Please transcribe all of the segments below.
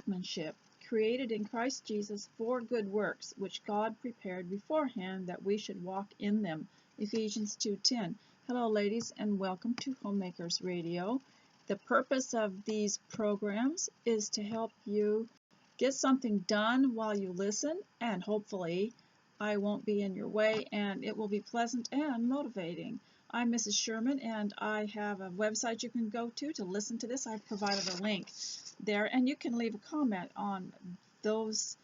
workmanship, created in Christ Jesus for good works, which God prepared beforehand that we should walk in them. Ephesians 2:10. Hello, ladies, and welcome to Homemakers Radio. The purpose of these programs is to help you get something done while you listen, and hopefully I won't be in your way, and it will be pleasant and motivating. I'm Mrs. Sherman, and I have a website you can go to listen to this. I've provided a link there, and you can leave a comment on those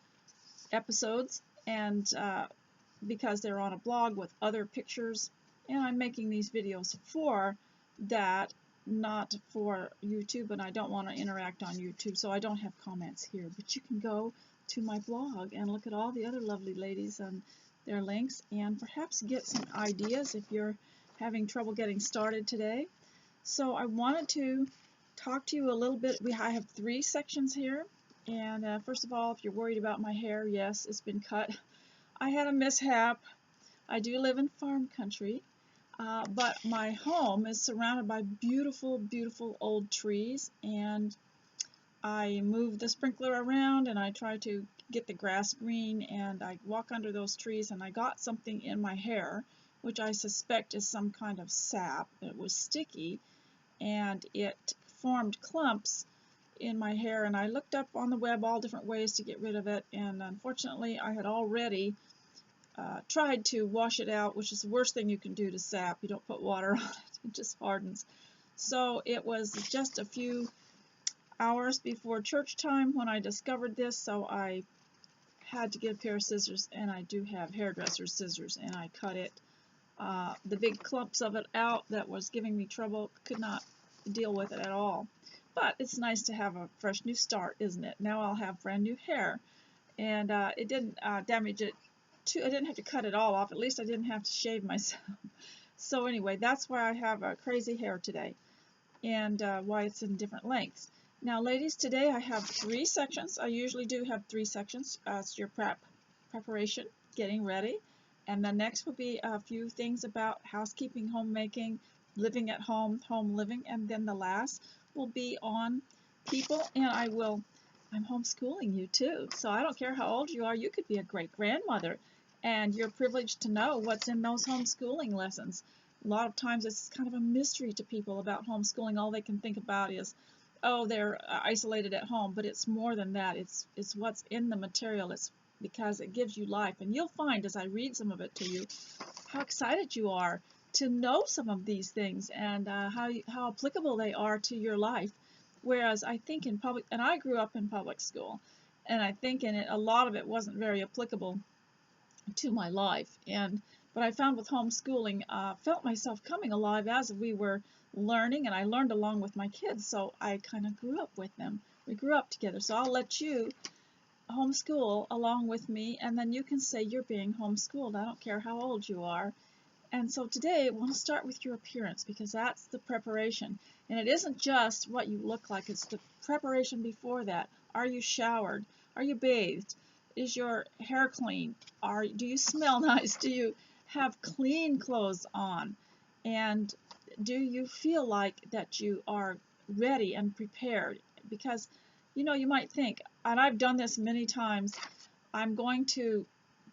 episodes, and because they're on a blog with other pictures, and I'm making these videos for that, not for YouTube, and I don't want to interact on YouTube, so I don't have comments here. But you can go to my blog and look at all the other lovely ladies and their links, and perhaps get some ideas if you're having trouble getting started today. So I wanted to talk to you a little bit. I have 3 sections here, and first of all, if you're worried about my hair, yes, it's been cut. I had a mishap. I do live in farm country, but my home is surrounded by beautiful, beautiful old trees, and I move the sprinkler around and I try to get the grass green, and I walk under those trees, and I got something in my hair, which I suspect is some kind of sap. It was sticky, and it formed clumps in my hair, and I looked up on the web all different ways to get rid of it, and unfortunately I had already tried to wash it out, which is the worst thing you can do to sap. You don't put water on it, it just hardens. So it was just a few hours before church time when I discovered this, so I had to get a pair of scissors, and I do have hairdresser's scissors, and I cut it. The big clumps of it out that was giving me trouble, could not deal with it at all. But it's nice to have a fresh new start, isn't it? Now I'll have brand new hair, and it didn't damage it I didn't have to cut it all off. At least I didn't have to shave myself. So anyway, that's why I have crazy hair today, and why it's in different lengths. Now, ladies, today I have 3 sections. I usually do have 3 sections. It's your preparation, getting ready, and the next will be a few things about housekeeping, homemaking, living at home, home living, and then the last will be on people, and I'm homeschooling you too. So I don't care how old you are, you could be a great-grandmother, and you're privileged to know what's in those homeschooling lessons. A lot of times it's kind of a mystery to people about homeschooling. All they can think about is, oh, they're isolated at home, but it's more than that. It's what's in the material. It's because it gives you life, and you'll find as I read some of it to you how excited you are to know some of these things, and how applicable they are to your life. Whereas I think in public, and I grew up in public school, and I think in it a lot of it wasn't very applicable to my life. But I found with homeschooling, felt myself coming alive as we were learning, and I learned along with my kids, so I kind of grew up with them. We grew up together, so I'll let you homeschool along with me, and then you can say you're being homeschooled. I don't care how old you are. And so today I want to start with your appearance, because that's the preparation. And it isn't just what you look like, it's the preparation before that. Are you showered? Are you bathed? Is your hair clean? Do you smell nice? Do you have clean clothes on? And do you feel like that you are ready and prepared? Because, you know, you might think, and I've done this many times, I'm going to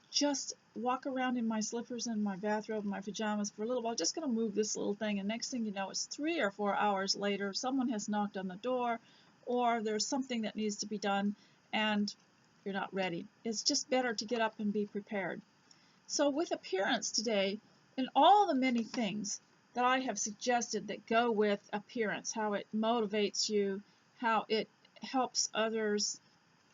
just walk around in my slippers and my bathrobe and my pajamas for a little while, just going to move this little thing, and next thing you know, it's 3 or 4 hours later, someone has knocked on the door, or there's something that needs to be done, and you're not ready. It's just better to get up and be prepared. So with appearance today, and all the many things that I have suggested that go with appearance, how it motivates you, how it helps others,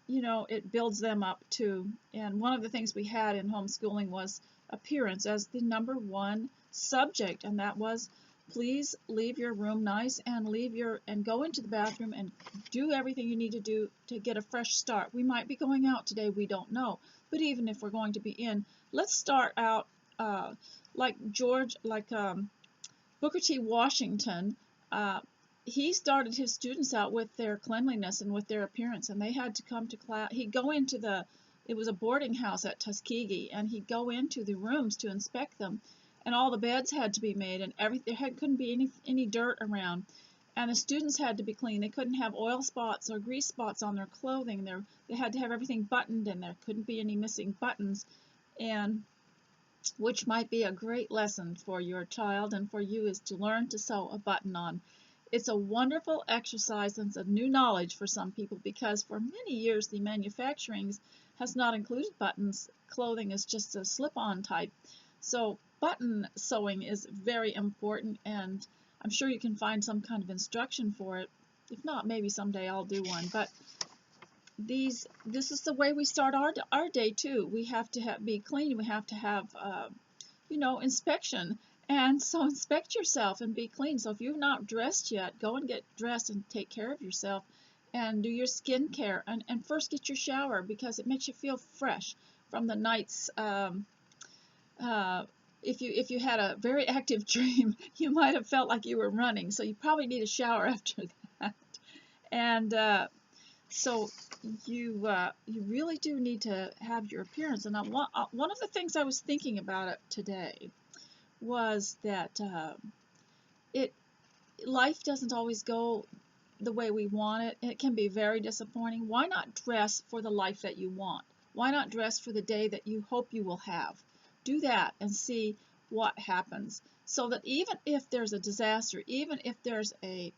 you know, it builds them up too. And one of the things we had in homeschooling was appearance as the #1 subject, and that was, please leave your room nice, and go into the bathroom and do everything you need to do to get a fresh start. We might be going out today, we don't know, but even if we're going to be in, let's start out like Booker T. Washington. He started his students out with their cleanliness and with their appearance, and they had to come to class. He'd go into it was a boarding house at Tuskegee, and he'd go into the rooms to inspect them, and all the beds had to be made, and there couldn't be any dirt around. And the students had to be clean. They couldn't have oil spots or grease spots on their clothing. They had to have everything buttoned, and there couldn't be any missing buttons, and which might be a great lesson for your child and for you, is to learn to sew a button on. It's a wonderful exercise and it's a new knowledge for some people, because for many years the manufacturing has not included buttons. Clothing is just a slip-on type. So button sewing is very important, and I'm sure you can find some kind of instruction for it. If not, maybe someday I'll do one. But this is the way we start our day too. We have to be clean. We have to have inspection. And so inspect yourself and be clean. So if you're not dressed yet, go and get dressed and take care of yourself and do your skin care. And first get your shower, because it makes you feel fresh from the night's if you had a very active dream, you might have felt like you were running. So you probably need a shower after that. And so you really do need to have your appearance. And one of the things I was thinking about it today was that life doesn't always go the way we want it. It can be very disappointing. Why not dress for the life that you want? Why not dress for the day that you hope you will have? Do that and see what happens. So that even if there's a disaster, even if there's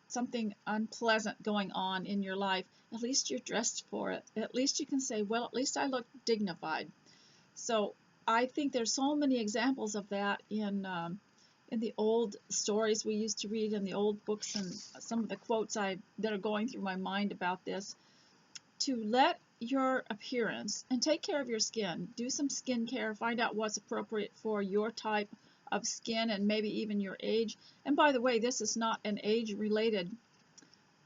something unpleasant going on in your life, at least you're dressed for it. At least you can say, well, at least I look dignified. So I think there's so many examples of that in the old stories we used to read, in the old books, and some of the quotes that are going through my mind about this. To let your appearance and take care of your skin. Do some skin care. Find out what's appropriate for your type of skin and maybe even your age. And by the way, this is not an age-related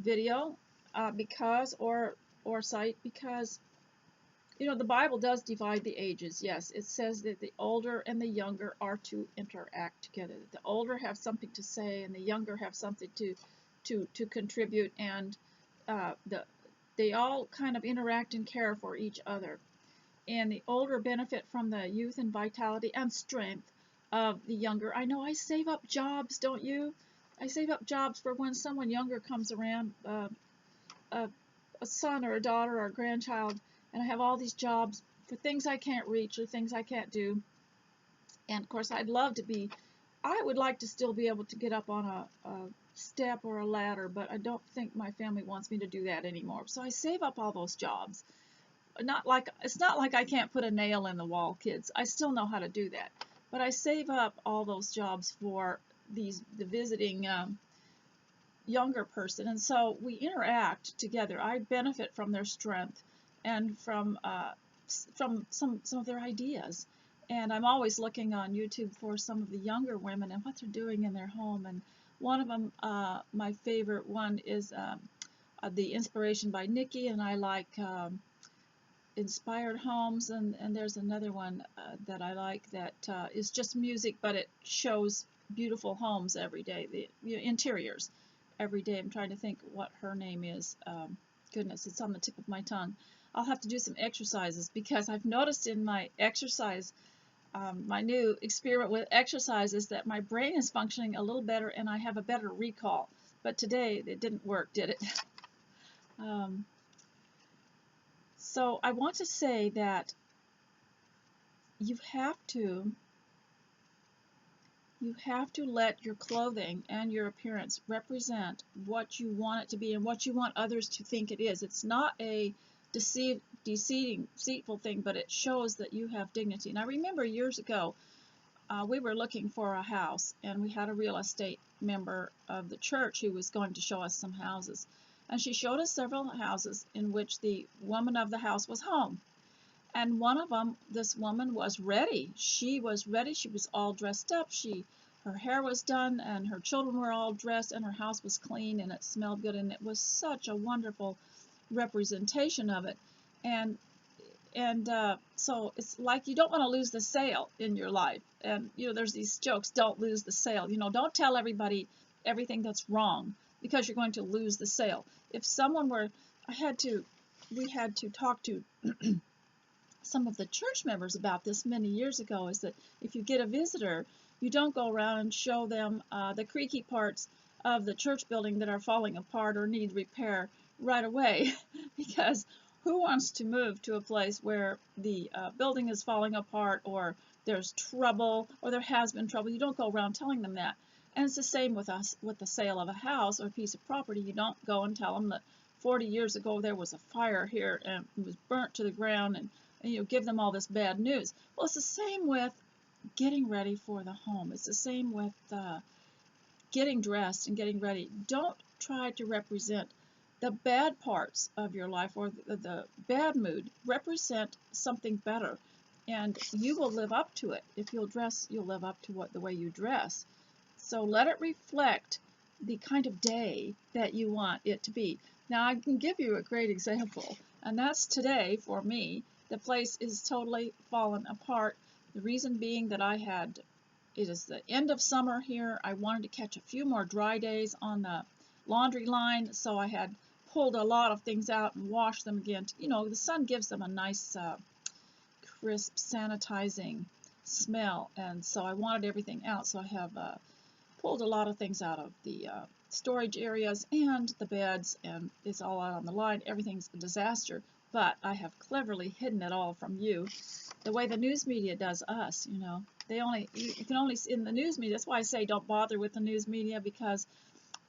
video or site, because the Bible does divide the ages. Yes, it says that the older and the younger are to interact together. The older have something to say, and the younger have something to contribute, and they all kind of interact and care for each other. And the older benefit from the youth and vitality and strength of the younger. I know I save up jobs, don't you? I save up jobs for when someone younger comes around, a son or a daughter or a grandchild, and I have all these jobs for things I can't reach or things I can't do. And of course, I would like to still be able to get up on a step or a ladder, but I don't think my family wants me to do that anymore. So I save up all those jobs. It's not like I can't put a nail in the wall, kids. I still know how to do that. But I save up all those jobs for the visiting younger person, and so we interact together. I benefit from their strength and from some of their ideas. And I'm always looking on YouTube for some of the younger women and what they're doing in their home. And one of them, my favorite one, is the Inspiration by Nikki, and I like Inspired Homes, and there's another one that I like that is just music, but it shows beautiful homes every day, the interiors every day. I'm trying to think what her name is. Goodness, it's on the tip of my tongue. I'll have to do some exercises, because I've noticed in my exercise, my new experiment with exercise is that my brain is functioning a little better and I have a better recall. But today it didn't work, did it? So I want to say that you have to let your clothing and your appearance represent what you want it to be and what you want others to think it is. It's not a deceitful thing, but it shows that you have dignity. And I remember years ago, we were looking for a house, and we had a real estate member of the church who was going to show us some houses. And she showed us several houses in which the woman of the house was home. And one of them, this woman was ready. She was ready. She was all dressed up. Her hair was done, and her children were all dressed, and her house was clean, and it smelled good, and it was such a wonderful representation of it. And so it's like you don't want to lose the sale in your life. And there's these jokes: don't lose the sale. Don't tell everybody everything that's wrong, because you're going to lose the sale. If someone were, we had to talk to some of the church members about this many years ago, is that if you get a visitor, you don't go around and show them the creaky parts of the church building that are falling apart or need repair right away because who wants to move to a place where the building is falling apart or there's trouble or there has been trouble? You don't go around telling them that. And it's the same with us with the sale of a house or a piece of property. You don't go and tell them that 40 years ago there was a fire here and it was burnt to the ground and you give them all this bad news. Well, it's the same with getting ready for the home. It's the same with getting dressed and getting ready. Don't try to represent the bad parts of your life or the bad mood. Represent something better, and you will live up to it. If you'll dress, you'll live up to the way you dress. So let it reflect the kind of day that you want it to be. Now, I can give you a great example, and that's today for me. The place is totally fallen apart. The reason being that it is the end of summer here. I wanted to catch a few more dry days on the laundry line, so I had pulled a lot of things out and washed them again. The sun gives them a nice, crisp, sanitizing smell, and so I wanted everything out. So I have pulled a lot of things out of the storage areas and the beds, and it's all out on the line. Everything's a disaster, but I have cleverly hidden it all from you, the way the news media does us. You can only in the news media. That's why I say don't bother with the news media, because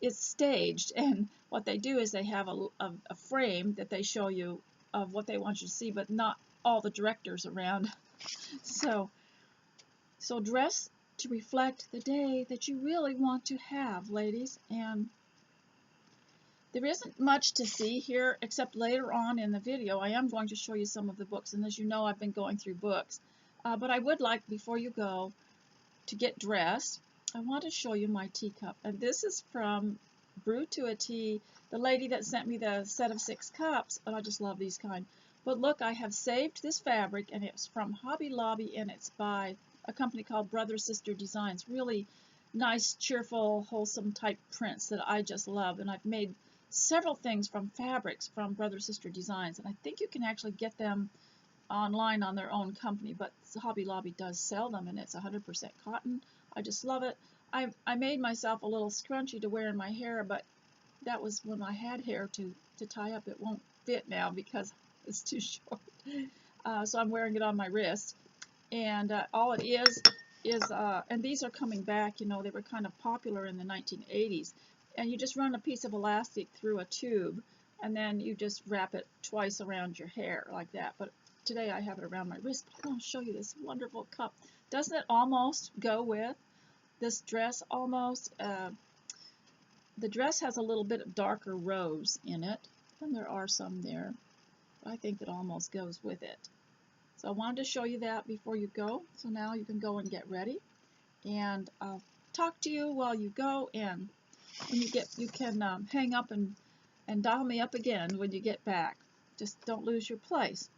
it's staged, and what they do is they have a frame that they show you of what they want you to see, but not all the directors around. So dress to reflect the day that you really want to have, ladies. And there isn't much to see here except later on in the video I am going to show you some of the books, and as you know, I've been going through books. But I would like, before you go to get dressed, I want to show you my teacup. And this is from Brew to a Tea, the lady that sent me the set of 6 cups, and I just love these kind. But look, I have saved this fabric, and it's from Hobby Lobby, and it's by a company called Brother Sister Designs. Really nice, cheerful, wholesome type prints that I just love. And I've made several things from fabrics from Brother Sister Designs, and I think you can actually get them online on their own company, but Hobby Lobby does sell them, and it's 100% cotton. I just love it. I made myself a little scrunchie to wear in my hair, but that was when I had hair to tie up. It won't fit now because it's too short. So I'm wearing it on my wrist, and all it is and these are coming back. They were kind of popular in the 1980s, and you just run a piece of elastic through a tube, and then you just wrap it twice around your hair like that. But today I have it around my wrist. But I want to show you this wonderful cup. Doesn't it almost go with this dress? Almost. The dress has a little bit of darker rose in it, and there are some there. But I think that almost goes with it. So I wanted to show you that before you go. So now you can go and get ready, and I'll talk to you while you go. And when you can hang up and dial me up again when you get back. Just don't lose your place.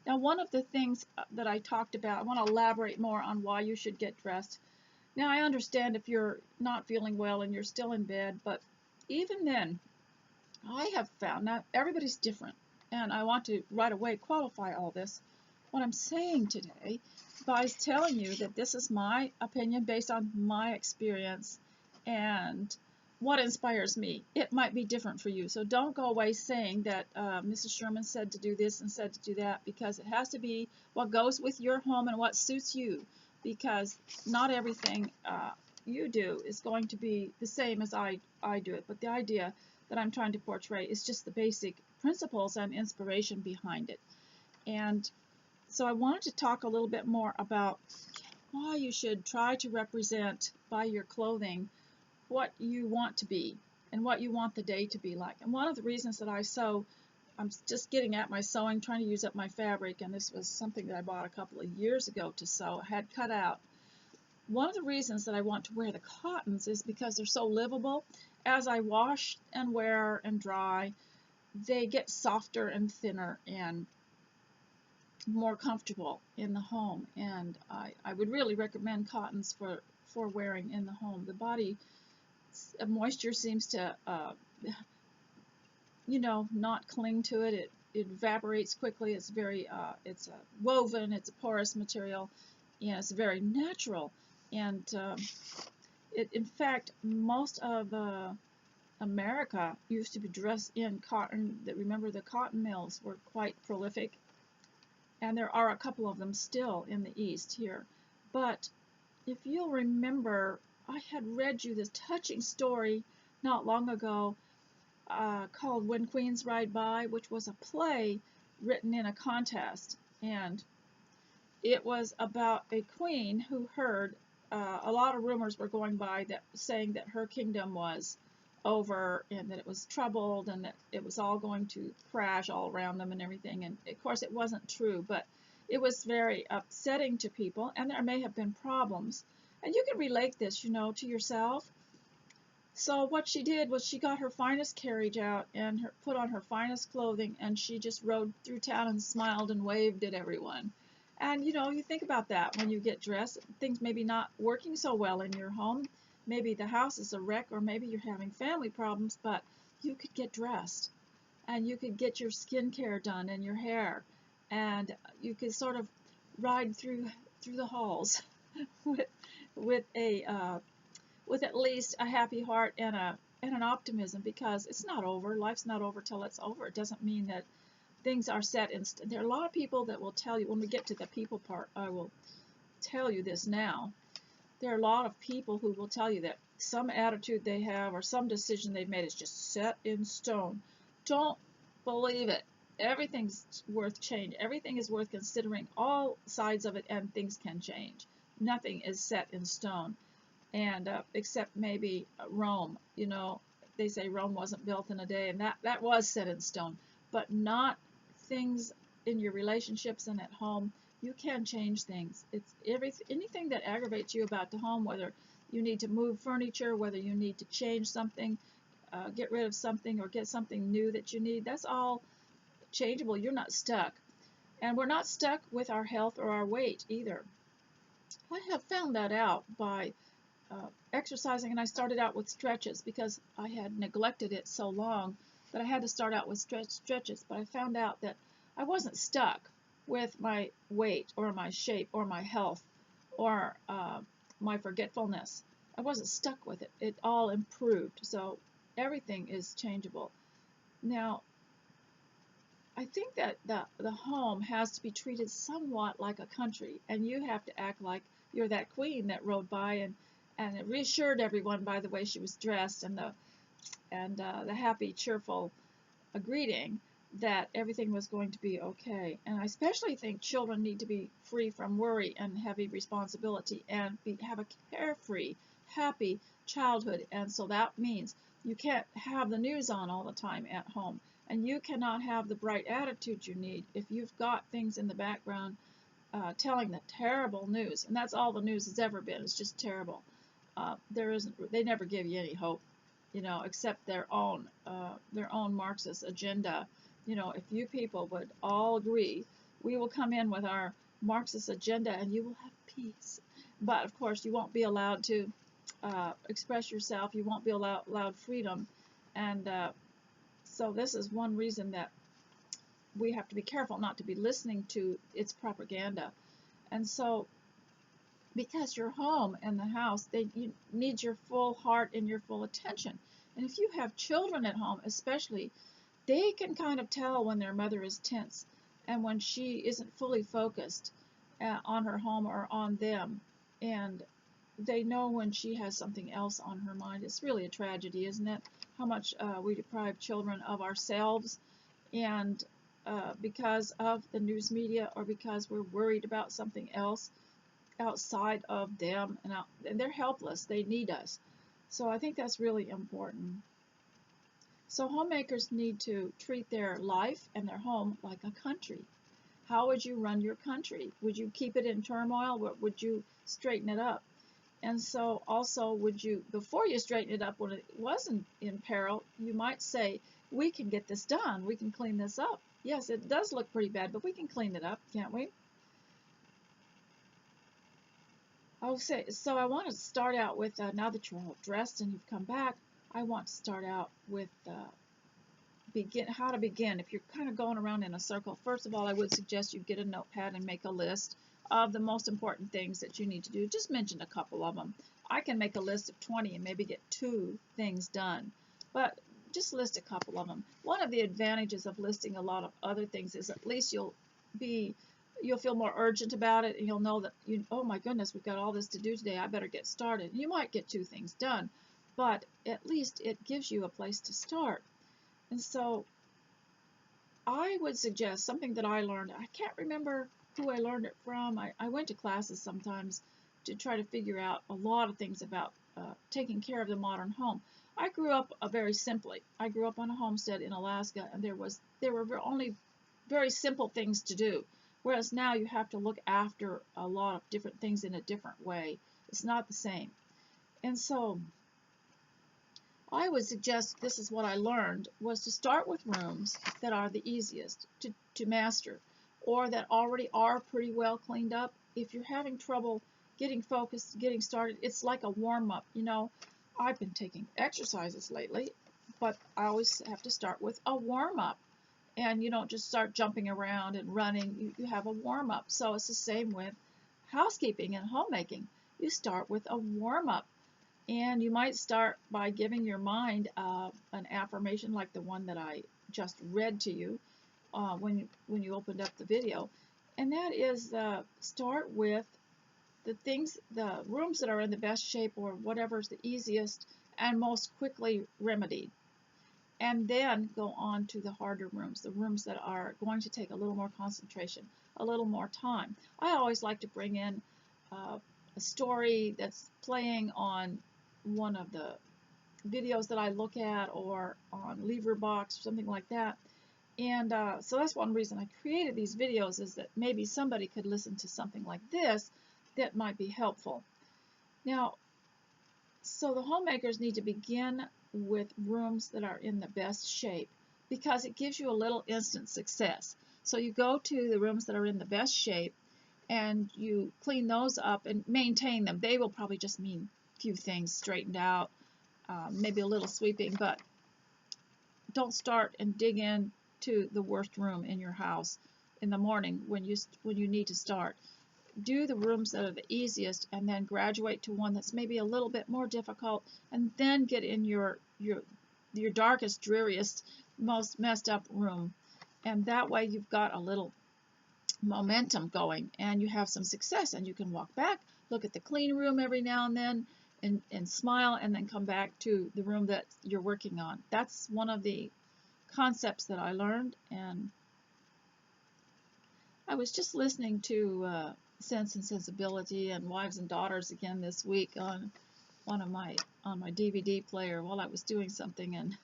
Now, one of the things that I talked about, I want to elaborate more on why you should get dressed. Now, I understand if you're not feeling well and you're still in bed, but even then, I have found, now everybody's different, and I want to right away qualify all this. What I'm saying today by telling you that this is my opinion based on my experience and what inspires me. It might be different for you, so don't go away saying that Mrs. Sherman said to do this and said to do that, because it has to be what goes with your home and what suits you, because not everything you do is going to be the same as I do it. But the idea that I'm trying to portray is just the basic principles and inspiration behind it. And so I wanted to talk a little bit more about why you should try to represent by your clothing what you want to be and what you want the day to be like. And one of the reasons that I sew, I'm just getting at my sewing, trying to use up my fabric, and this was something that I bought a couple of years ago to sew. I had cut out. One of the reasons that I want to wear the cottons is because they're so livable. As I wash and wear and dry, they get softer and thinner and more comfortable in the home. And I would really recommend cottons for wearing in the home. The body moisture seems to not cling to it. It evaporates quickly. It's very it's woven. It's a porous material, and it's very natural. And In fact, most of America used to be dressed in cotton. Remember, the cotton mills were quite prolific, and there are a couple of them still in the East here. But if you'll remember, I had read you this touching story not long ago called When Queens Ride By, which was a play written in a contest. And it was about a queen who heard a lot of rumors were going by that saying that her kingdom was over and that it was troubled and that it was all going to crash all around them and everything. And of course it wasn't true, but it was very upsetting to people, and there may have been problems. And you can relate this, to yourself. So what she did was she got her finest carriage out and put on her finest clothing, and she just rode through town and smiled and waved at everyone. And you think about that when you get dressed, things maybe not working so well in your home. Maybe the house is a wreck, or maybe you're having family problems, but you could get dressed and you could get your skincare done and your hair, and you could sort of ride through the halls with with a with at least a happy heart and an optimism, because it's not over. Life's not over till it's over. It doesn't mean that things are set in stone. There are a lot of people that will tell you, when we get to the people part, I will tell you this now. There are a lot of people who will tell you that some attitude they have or some decision they've made is just set in stone. Don't believe it. Everything's worth change. Everything is worth considering all sides of it, and things can change. Nothing is set in stone, and except maybe Rome. They say Rome wasn't built in a day, and that was set in stone, but not things in your relationships and at home. You can change things. It's anything that aggravates you about the home, whether you need to move furniture, whether you need to change something, get rid of something, or get something new that you need. That's all changeable. You're not stuck. And we're not stuck with our health or our weight either. I have found that out by exercising, and I started out with stretches because I had neglected it so long that I had to start out with stretches. But I found out that I wasn't stuck with my weight or my shape or my health or my forgetfulness. I wasn't stuck with it. It all improved. So everything is changeable. Now, I think that the home has to be treated somewhat like a country, and you have to act like you're that queen that rode by and it reassured everyone by the way she was dressed and the happy, cheerful greeting that everything was going to be okay. And I especially think children need to be free from worry and heavy responsibility and have a carefree, happy childhood. And so that means you can't have the news on all the time at home, and you cannot have the bright attitude you need if you've got things in the background telling the terrible news. And that's all the news has ever been. It's just terrible. They never give you any hope, except their own Marxist agenda. If you people would all agree, we will come in with our Marxist agenda and you will have peace. But of course, you won't be allowed to express yourself. You won't be allowed freedom. And so this is one reason that we have to be careful not to be listening to its propaganda. And so, because your home and the house, you need your full heart and your full attention. And if you have children at home, especially, they can kind of tell when their mother is tense and when she isn't fully focused on her home or on them. And they know when she has something else on her mind. It's really a tragedy, isn't it? How much we deprive children of ourselves, and because of the news media, or because we're worried about something else outside of them, and they're helpless. They need us. So I think that's really important. So homemakers need to treat their life and their home like a country. How would you run your country? Would you keep it in turmoil, or would you straighten it up? And so also, would you, before you straighten it up when it wasn't in peril, you might say, we can get this done. We can clean this up. Yes, it does look pretty bad, but we can clean it up, can't we? Okay, so I want to start out with, now that you're all dressed and you've come back, I want to start out with how to begin. If you're kind of going around in a circle, first of all, I would suggest you get a notepad and make a list of the most important things that you need to do. Just mention a couple of them. I can make a list of 20 and maybe get 2 things done, but just list a couple of them. One of the advantages of listing a lot of other things is at least you'll feel more urgent about it, and you'll know that oh my goodness, we've got all this to do today, I better get started. You might get 2 things done, but at least it gives you a place to start. And so I would suggest something that I learned. I can't remember who I learned it from. I went to classes sometimes to try to figure out a lot of things about taking care of the modern home. I grew up very simply. I grew up on a homestead in Alaska, and there were only very simple things to do. Whereas now you have to look after a lot of different things in a different way. It's not the same. And so I would suggest, this is what I learned, was to start with rooms that are the easiest to master, or that already are pretty well cleaned up. If you're having trouble getting focused, getting started, it's like a warm-up. You know, I've been taking exercises lately, but I always have to start with a warm-up. And you don't just start jumping around and running. You have a warm-up. So it's the same with housekeeping and homemaking. You start with a warm-up. And you might start by giving your mind an affirmation like the one that I just read to you when you opened up the video. And that is start with the rooms that are in the best shape, or whatever's the easiest and most quickly remedied. And then go on to the harder rooms, the rooms that are going to take a little more concentration, a little more time. I always like to bring in a story that's playing on one of the videos that I look at, or on Leverbox or something like that. And so that's one reason I created these videos, is that maybe somebody could listen to something like this that might be helpful. Now, so the homemakers need to begin with rooms that are in the best shape, because it gives you a little instant success. So you go to the rooms that are in the best shape and you clean those up and maintain them. They will probably just mean a few things straightened out, maybe a little sweeping, but don't start and dig in to the worst room in your house in the morning when you need to start. Do the rooms that are the easiest, and then graduate to one that's maybe a little bit more difficult, and then get in your darkest, dreariest, most messed up room. And that way you've got a little momentum going, and you have some success, and you can walk back, look at the clean room every now and then, and smile, and then come back to the room that you're working on. That's one of the concepts that I learned. And I was just listening to Sense and Sensibility and Wives and Daughters again this week on my DVD player while I was doing something, and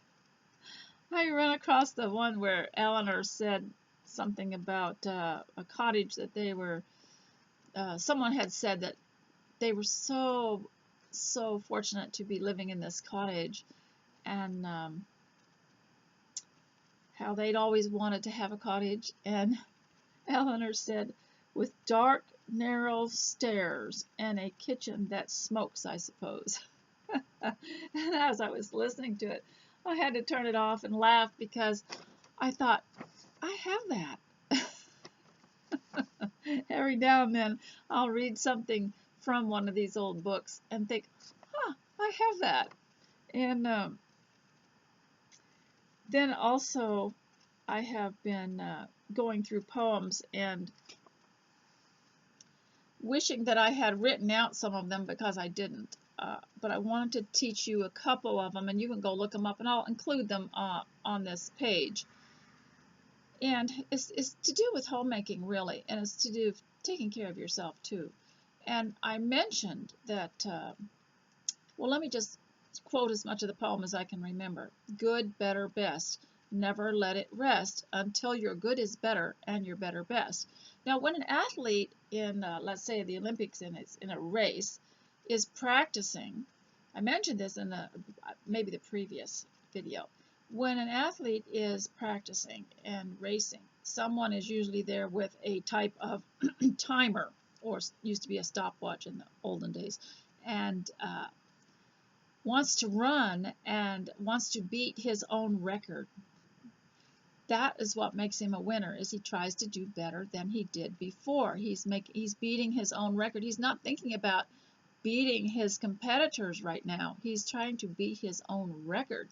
I ran across the one where Eleanor said something about a cottage that they were. Someone had said that they were so fortunate to be living in this cottage, and how they'd always wanted to have a cottage. And Eleanor said, with dark, narrow stairs and a kitchen that smokes, I suppose. And as I was listening to it, I had to turn it off and laugh, because I thought, I have that. Every now and then I'll read something from one of these old books and think, I have that. And then also I have been going through poems and wishing that I had written out some of them, because I didn't. But I wanted to teach you a couple of them, and you can go look them up, and I'll include them on this page. And it's to do with homemaking, really, and it's to do with taking care of yourself too. And I mentioned that, well, let me just quote as much of the poem as I can remember. Good, better, best. Never let it rest until your good is better and your better best. Now, when an athlete in, let's say, the Olympics in a race is practicing, I mentioned this in maybe the previous video. When an athlete is practicing and racing, someone is usually there with a type of timer, or used to be a stopwatch in the olden days, and wants to run and wants to beat his own record. That is what makes him a winner, is he tries to do better than he did before. He's beating his own record. He's not thinking about beating his competitors right now. He's trying to beat his own record.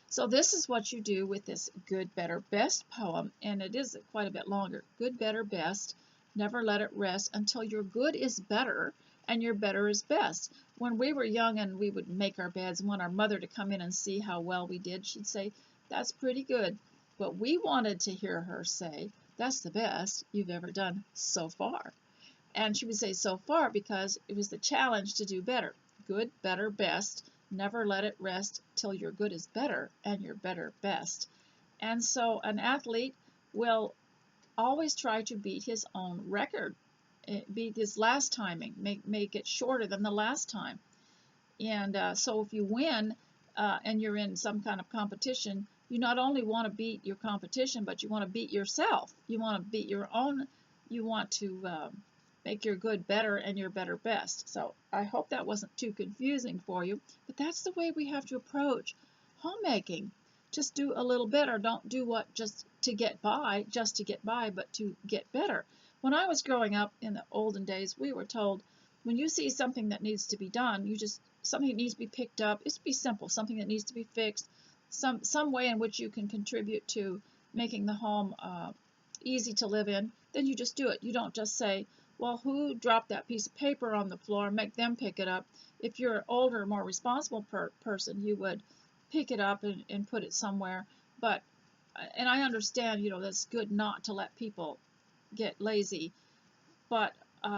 So this is what you do with this Good, Better, Best poem, and it is quite a bit longer. Good, better, best. Never let it rest until your good is better and your better is best. When we were young and we would make our beds and want our mother to come in and see how well we did, she'd say, "That's pretty good." But we wanted to hear her say, "That's the best you've ever done so far." And she would say so far because it was the challenge to do better. Good, better, best. Never let it rest till your good is better and your better best. And so an athlete will always try to beat his own record, beat his last timing, make it shorter than the last time. And so if you win and you're in some kind of competition, you not only want to beat your competition, but you want to beat yourself. You want to beat your own, you want to make your good better and your better best. So I hope that wasn't too confusing for you, but that's the way we have to approach homemaking. Just do a little better. Don't do what just to get by, but to get better. When I was growing up in the olden days, we were told when you see something that needs to be done, something that needs to be picked up, it's be simple, something that needs to be fixed, some way in which you can contribute to making the home easy to live in, then you just do it. You don't just say, well, who dropped that piece of paper on the floor, make them pick it up. If you're an older, more responsible person, you would pick it up and put it somewhere. And I understand, that's good not to let people get lazy, but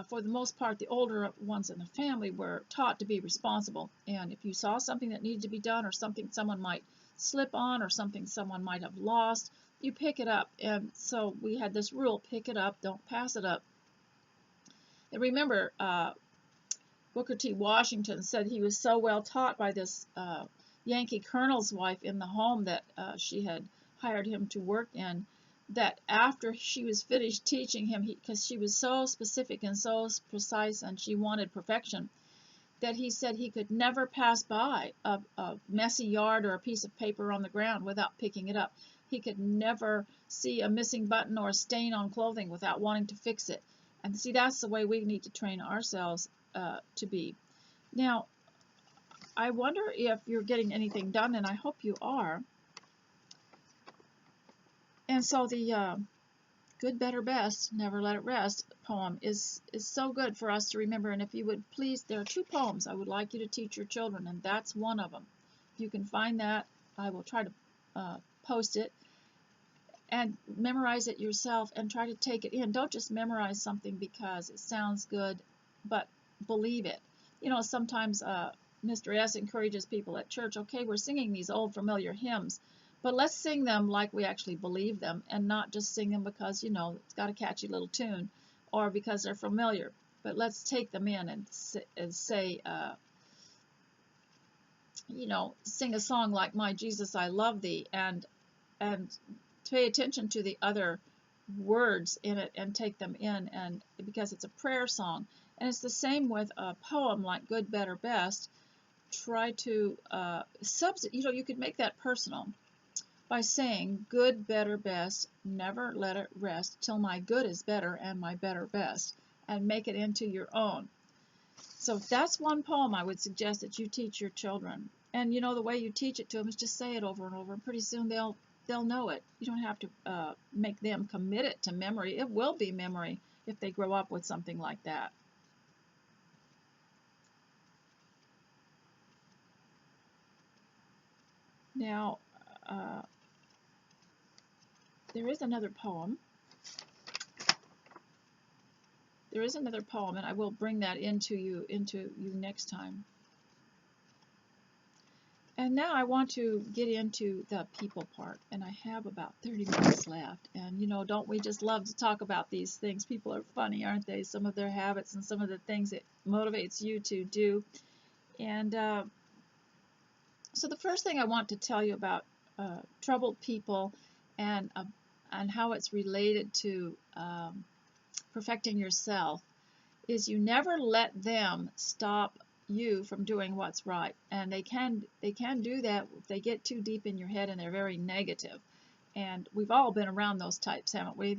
for the most part, the older ones in the family were taught to be responsible. And if you saw something that needed to be done or something someone might slip on or something someone might have lost, you pick it up. And so we had this rule, pick it up, don't pass it up. And remember, Booker T. Washington said he was so well taught by this Yankee colonel's wife in the home that she had hired him to work in, that after she was finished teaching him, because she was so specific and so precise and she wanted perfection, that he said he could never pass by a messy yard or a piece of paper on the ground without picking it up. He could never see a missing button or a stain on clothing without wanting to fix it. And see, that's the way we need to train ourselves to be. Now, I wonder if you're getting anything done, and I hope you are. And so the Good, Better, Best, Never Let It Rest poem is so good for us to remember. And if you would please, there are 2 poems I would like you to teach your children, and that's one of them. If you can find that, I will try to post it. And memorize it yourself and try to take it in. Don't just memorize something because it sounds good, but believe it. Sometimes Mr. S. encourages people at church, okay, we're singing these old familiar hymns, but let's sing them like we actually believe them and not just sing them because, it's got a catchy little tune or because they're familiar. But let's take them in and say, sing a song like My Jesus, I Love Thee, and pay attention to the other words in it and take them in, and because it's a prayer song. And it's the same with a poem like Good, Better, Best. Try to you could make that personal by saying good, better, best, never let it rest till my good is better and my better best, and make it into your own. So that's one poem I would suggest that you teach your children. And the way you teach it to them is just say it over and over, and pretty soon they'll know it. You don't have to make them commit it to memory. It will be memory if they grow up with something like that. Now, there is another poem. And I will bring that into you next time. And now I want to get into the people part, and I have about 30 minutes left. And don't we just love to talk about these things? People are funny, aren't they? Some of their habits and some of the things it motivates you to do. And so the first thing I want to tell you about troubled people and how it's related to perfecting yourself is you never let them stop you from doing what's right. And they can do that if they get too deep in your head and they're very negative. And we've all been around those types, haven't we?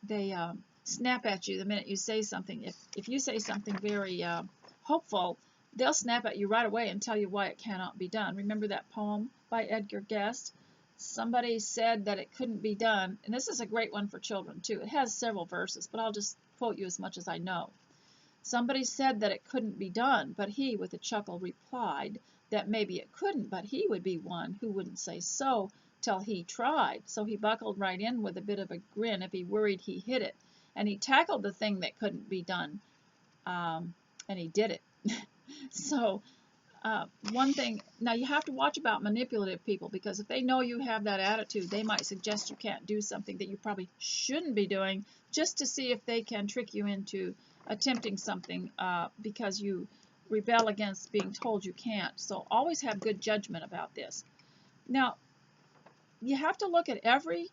They snap at you the minute you say something. If you say something very hopeful, they'll snap at you right away and tell you why it cannot be done. Remember that poem by Edgar Guest? Somebody said that it couldn't be done, and this is a great one for children too. It has several verses, but I'll just quote you as much as I know. Somebody said that it couldn't be done, but he, with a chuckle, replied that maybe it couldn't, but he would be one who wouldn't say so till he tried. So he buckled right in with a bit of a grin. If he worried, he hit it, and he tackled the thing that couldn't be done, and he did it. So one thing, now you have to watch about manipulative people, because if they know you have that attitude, they might suggest you can't do something that you probably shouldn't be doing, just to see if they can trick you into attempting something because you rebel against being told you can't. So always have good judgment about this. Now, you have to look at every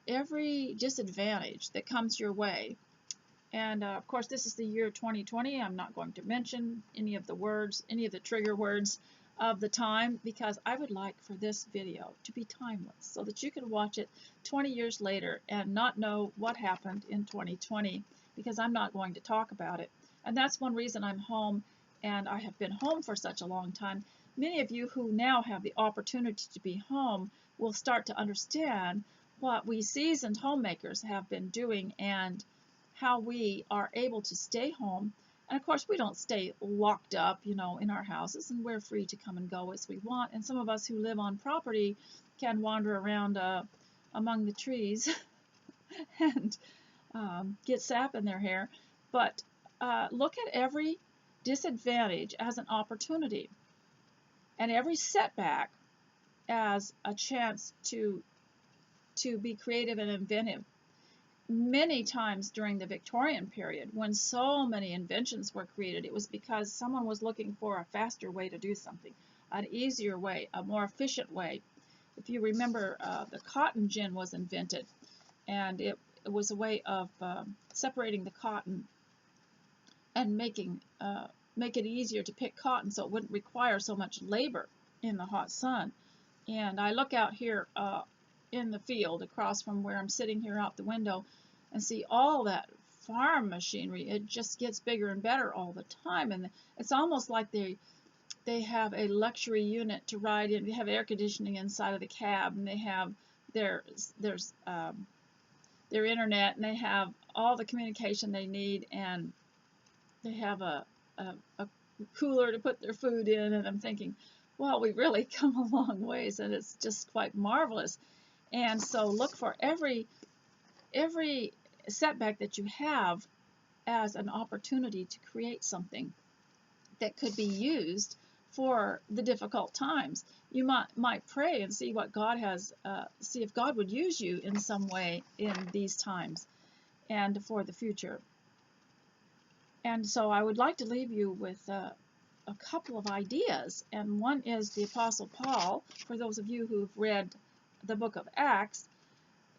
disadvantage that comes your way. And of course, this is the year 2020. I'm not going to mention any of the words, any of the trigger words of the time, because I would like for this video to be timeless, so that you can watch it 20 years later and not know what happened in 2020, because I'm not going to talk about it. And that's one reason I'm home, and I have been home for such a long time. Many of you who now have the opportunity to be home will start to understand what we seasoned homemakers have been doing, and how we are able to stay home. And of course, we don't stay locked up, in our houses, and we're free to come and go as we want. And some of us who live on property can wander around among the trees and get sap in their hair. But look at every disadvantage as an opportunity, and every setback as a chance to be creative and inventive. Many times during the Victorian period, when so many inventions were created, it was because someone was looking for a faster way to do something, an easier way, a more efficient way. If you remember, the cotton gin was invented, and it was a way of separating the cotton and make it easier to pick cotton, so it wouldn't require so much labor in the hot sun. And I look out here in the field across from where I'm sitting here out the window and see all that farm machinery. It just gets bigger and better all the time, and it's almost like they have a luxury unit to ride in. They have air conditioning inside of the cab, and they have their internet, and they have all the communication they need, and they have a cooler to put their food in. And I'm thinking, well, we've really come a long ways, and it's just quite marvelous. And so look for every setback that you have as an opportunity to create something that could be used for the difficult times. You might pray and see what God has, see if God would use you in some way in these times and for the future. And so I would like to leave you with a couple of ideas, and one is the Apostle Paul. For those of you who've read the book of Acts,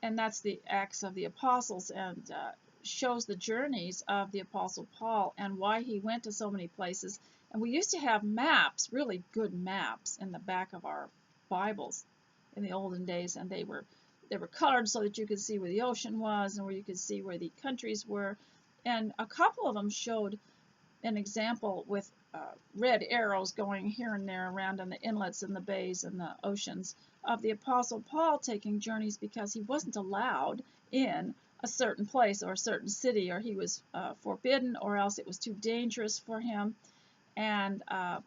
and that's the Acts of the Apostles, and shows the journeys of the Apostle Paul and why he went to so many places. And we used to have maps, really good maps, in the back of our Bibles in the olden days, and they were colored so that you could see where the ocean was and where you could see where the countries were. And a couple of them showed an example with red arrows going here and there around in the inlets and the bays and the oceans of the Apostle Paul taking journeys because he wasn't allowed in a certain place or a certain city, or he was forbidden, or else it was too dangerous for him, and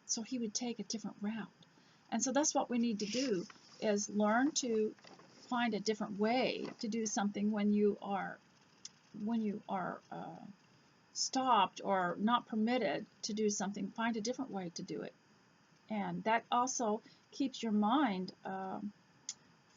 so he would take a different route. And so that's what we need to do, is learn to find a different way to do something when you are stopped or not permitted to do something. Find a different way to do it, and that also keeps your mind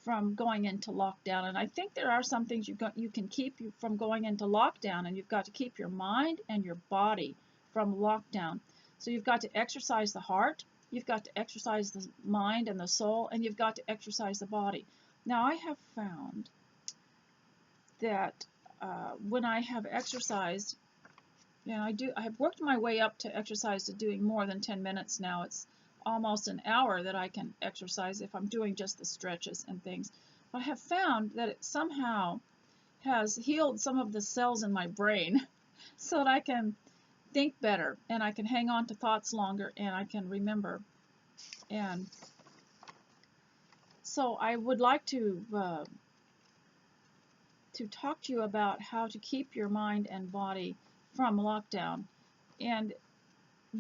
from going into lockdown. And I think there are some things you can keep you from going into lockdown, and you've got to keep your mind and your body from lockdown. So you've got to exercise the heart, you've got to exercise the mind and the soul, and you've got to exercise the body. Now, I have found that when I have exercised, I have worked my way up to exercise to doing more than 10 minutes now. It's almost an hour that I can exercise if I'm doing just the stretches and things. But I have found that it somehow has healed some of the cells in my brain so that I can think better, and I can hang on to thoughts longer, and I can remember. And so I would like to talk to you about how to keep your mind and body from lockdown. And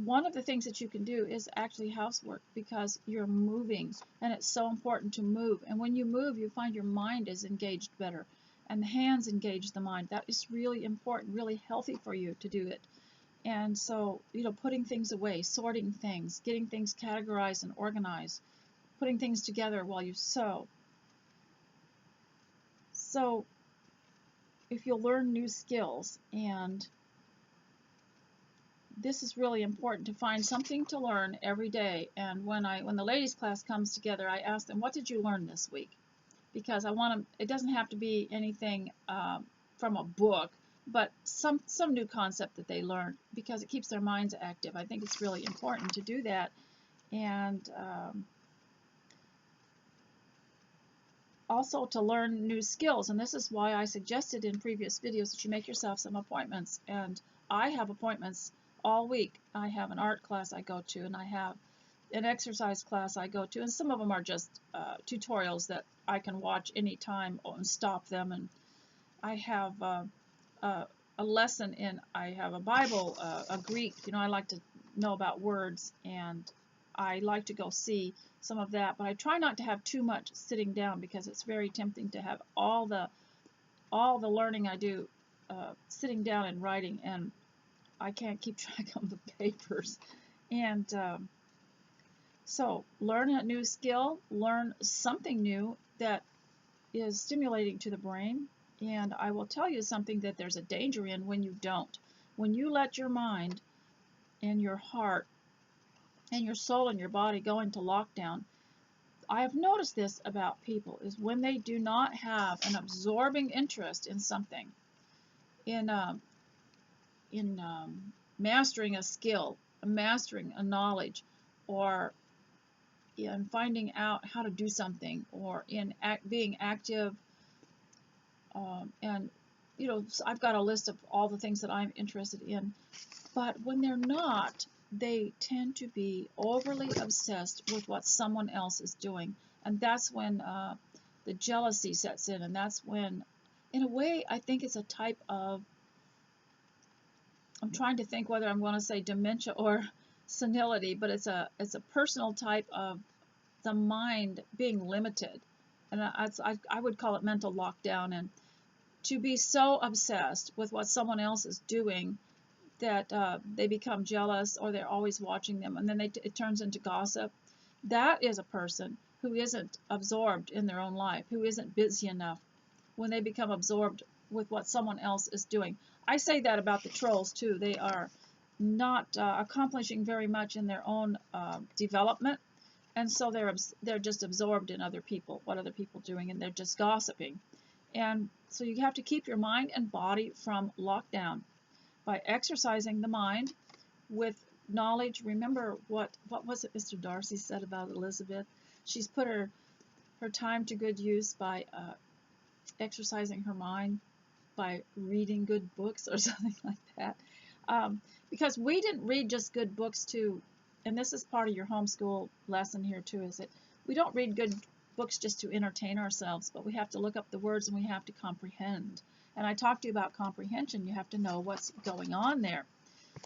one of the things that you can do is actually housework, because you're moving, and it's so important to move. And when you move, you find your mind is engaged better, and the hands engage the mind. That is really important, really healthy for you to do it. And so, putting things away, sorting things, getting things categorized and organized, putting things together while you sew. So if you'll learn new skills, and this is really important, to find something to learn every day. And when the ladies class comes together, I ask them, what did you learn this week? Because I want them, it doesn't have to be anything from a book, but some new concept that they learn, because it keeps their minds active. I think it's really important to do that. And also to learn new skills. And this is why I suggested in previous videos that you make yourself some appointments. And I have appointments all week. I have an art class I go to, and I have an exercise class I go to, and some of them are just tutorials that I can watch anytime and stop them. And I have a lesson in, I have a Bible, a Greek, I like to know about words, and I like to go see some of that, but I try not to have too much sitting down, because it's very tempting to have all the learning I do sitting down and writing, and I can't keep track of the papers. And so learn a new skill, learn something new that is stimulating to the brain. And I will tell you something that there's a danger in when you don't. When you let your mind and your heart and your soul and your body go into lockdown, I have noticed this about people, is when they do not have an absorbing interest in something, in mastering a skill, mastering a knowledge, or in finding out how to do something, or in being active. And I've got a list of all the things that I'm interested in. But when they're not, they tend to be overly obsessed with what someone else is doing. And that's when the jealousy sets in. And that's when, in a way, I think it's a type of, I'm trying to think whether I'm going to say dementia or senility, but it's a personal type of the mind being limited. And I would call it mental lockdown. And to be so obsessed with what someone else is doing that they become jealous, or they're always watching them, and then it turns into gossip. That is a person who isn't absorbed in their own life, who isn't busy enough, when they become absorbed with what someone else is doing. I say that about the trolls too. They are not accomplishing very much in their own development, and so they're just absorbed in other people, what other people are doing, and they're just gossiping. And so you have to keep your mind and body from lockdown by exercising the mind with knowledge. Remember what was it Mr. Darcy said about Elizabeth? She's put her time to good use by exercising her mind, by reading good books or something like that. Because we didn't read just good books to, and this is part of your homeschool lesson here too, is that we don't read good books just to entertain ourselves, but we have to look up the words, and we have to comprehend. And I talked to you about comprehension. You have to know what's going on there.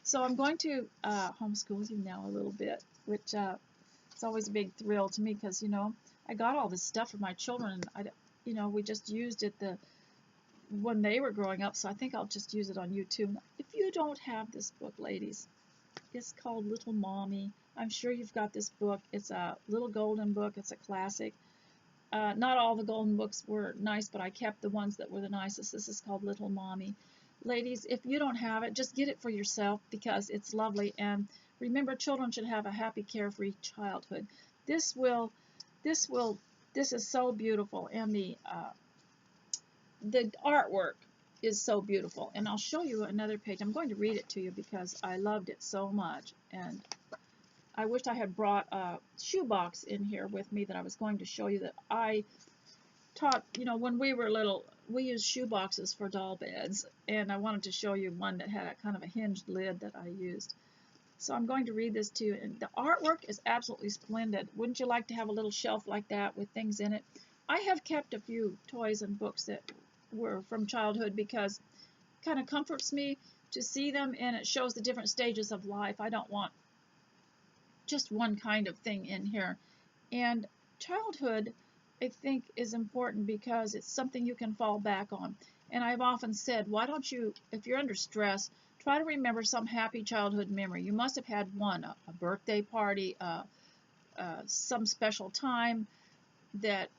So I'm going to homeschool you now a little bit, which it's always a big thrill to me, because I got all this stuff for my children, and we just used it when they were growing up. So I think I'll just use it on YouTube. If you don't have this book, ladies, it's called Little Mommy. I'm sure you've got this book. It's a little golden book. It's a classic. Not all the golden books were nice, but I kept the ones that were the nicest. This is called Little Mommy. Ladies, if you don't have it, just get it for yourself, because it's lovely. And remember, children should have a happy, carefree childhood. This is so beautiful, and the artwork is so beautiful. And I'll show you another page. I'm going to read it to you because I loved it so much, and I wished I had brought a shoebox in here with me that I was going to show you, that I taught, when we were little, we use shoe boxes for doll beds, and I wanted to show you one that had a kind of a hinged lid that I used. So I'm going to read this to you, and the artwork is absolutely splendid. Wouldn't you like to have a little shelf like that with things in it? I have kept a few toys and books that were from childhood because it kind of comforts me to see them, and it shows the different stages of life. I don't want just one kind of thing in here. And childhood, I think, is important because it's something you can fall back on. And I've often said, why don't you, if you're under stress, try to remember some happy childhood memory. You must have had one, a birthday party, some special time that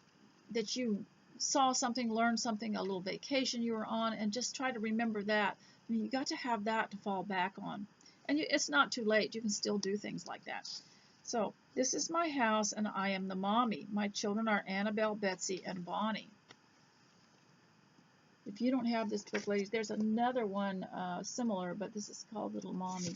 you saw something, learned something, a little vacation you were on, and just try to remember that. I mean, you got to have that to fall back on. And it's not too late. You can still do things like that. So this is my house, and I am the mommy. My children are Annabelle, Betsy, and Bonnie. If you don't have this book, ladies, there's another one similar, but this is called Little Mommy.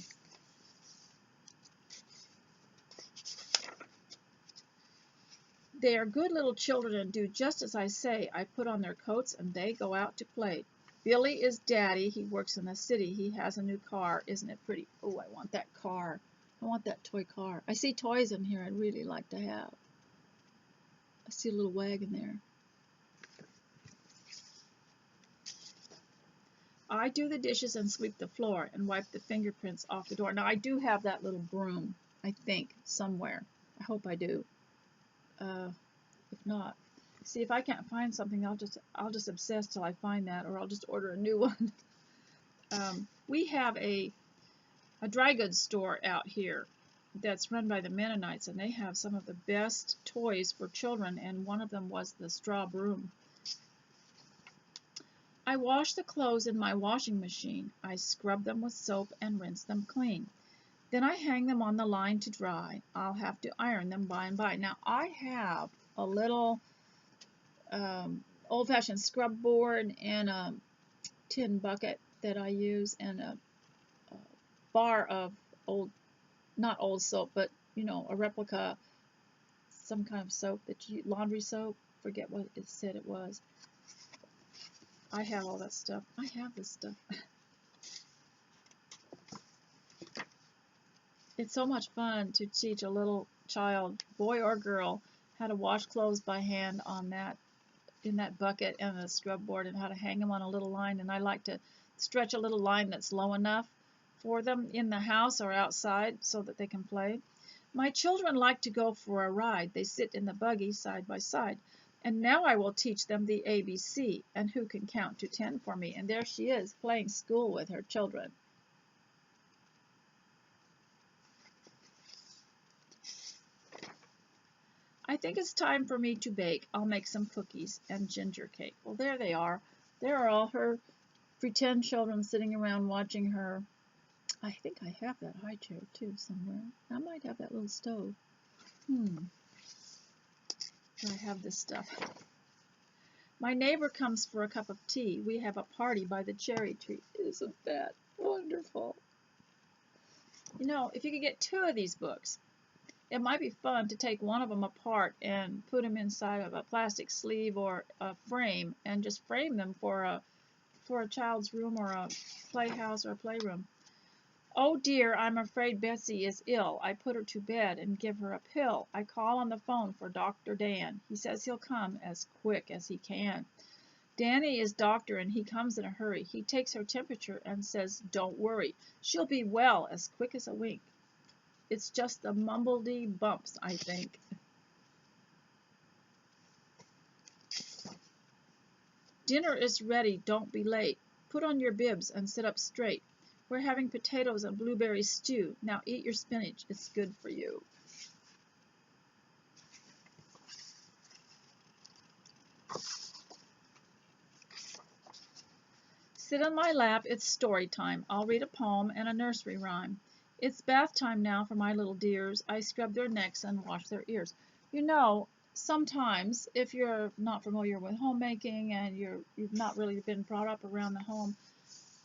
They are good little children and do just as I say. I put on their coats and they go out to play. Billy is daddy. He works in the city. He has a new car. Isn't it pretty? Oh, I want that car. I want that toy car. I see toys in here I'd really like to have. I see a little wagon there. I do the dishes and sweep the floor and wipe the fingerprints off the door. Now, I do have that little broom, I think, somewhere. I hope I do. If not, see, if I can't find something, I'll just obsess till I find that, or I'll just order a new one. We have a dry goods store out here that's run by the Mennonites, and they have some of the best toys for children, and one of them was the straw broom. I wash the clothes in my washing machine. I scrub them with soap and rinse them clean. Then I hang them on the line to dry. I'll have to iron them by and by. Now, I have a little old-fashioned scrub board and a tin bucket that I use, and a bar of not old soap, but, you know, a replica, some kind of soap, laundry soap, forget what it said it was. I have all that stuff. I have this stuff. It's so much fun to teach a little child, boy or girl, how to wash clothes by hand in that bucket and the scrub board, and how to hang them on a little line. And I like to stretch a little line that's low enough for them in the house or outside so that they can play. My children like to go for a ride. They sit in the buggy side by side. And now I will teach them the ABC and who can count to 10 for me. And there she is playing school with her children. I think it's time for me to bake. I'll make some cookies and ginger cake. Well, there they are. There are all her pretend children sitting around watching her. I think I have that high chair too somewhere. I might have that little stove. I have this stuff. My neighbor comes for a cup of tea. We have a party by the cherry tree. Isn't that wonderful? You know, if you could get 2 of these books, it might be fun to take one of them apart and put them inside of a plastic sleeve or a frame, and just frame them for a child's room or a playhouse or a playroom. Oh dear, I'm afraid Betsy is ill. I put her to bed and give her a pill. I call on the phone for Dr. Dan. He says he'll come as quick as he can. Danny is doctor and he comes in a hurry. He takes her temperature and says, don't worry. She'll be well as quick as a wink. It's just the mumbledy bumps, I think. Dinner is ready. Don't be late. Put on your bibs and sit up straight. We're having potatoes and blueberry stew. Now eat your spinach. It's good for you. Sit on my lap. It's story time. I'll read a poem and a nursery rhyme. It's bath time now for my little dears. I scrub their necks and wash their ears. You know, sometimes if you're not familiar with homemaking and you've not really been brought up around the home,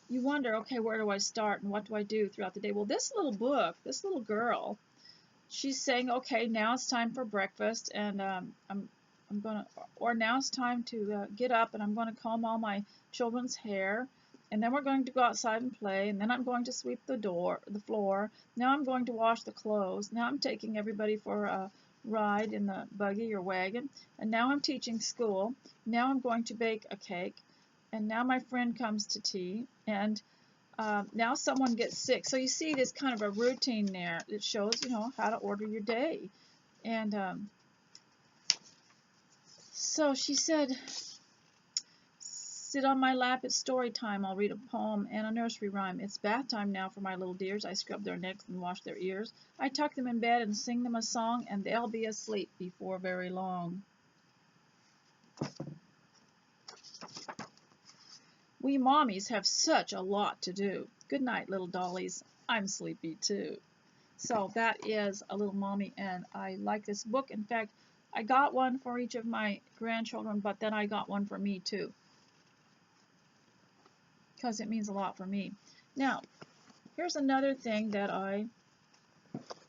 you wonder, okay, where do I start and what do I do throughout the day? Well, this little book, this little girl, she's saying, okay, now it's time for breakfast, and I'm or now it's time to get up, and I'm going to comb all my children's hair, and then we're going to go outside and play, and then I'm going to sweep the floor. Now I'm going to wash the clothes. Now I'm taking everybody for a ride in the buggy or wagon, and now I'm teaching school. Now I'm going to bake a cake, and now my friend comes to tea, and now someone gets sick. So you see this kind of a routine there. It shows, how to order your day. And so she said, sit on my lap, it's story time. I'll read a poem and a nursery rhyme. It's bath time now for my little dears. I scrub their necks and wash their ears. I tuck them in bed and sing them a song, and they'll be asleep before very long. We mommies have such a lot to do. Good night, little dollies. I'm sleepy too. So that is a little mommy, and I like this book. In fact, I got one for each of my grandchildren, but then I got one for me too, because it means a lot for me. Now, here's another thing that I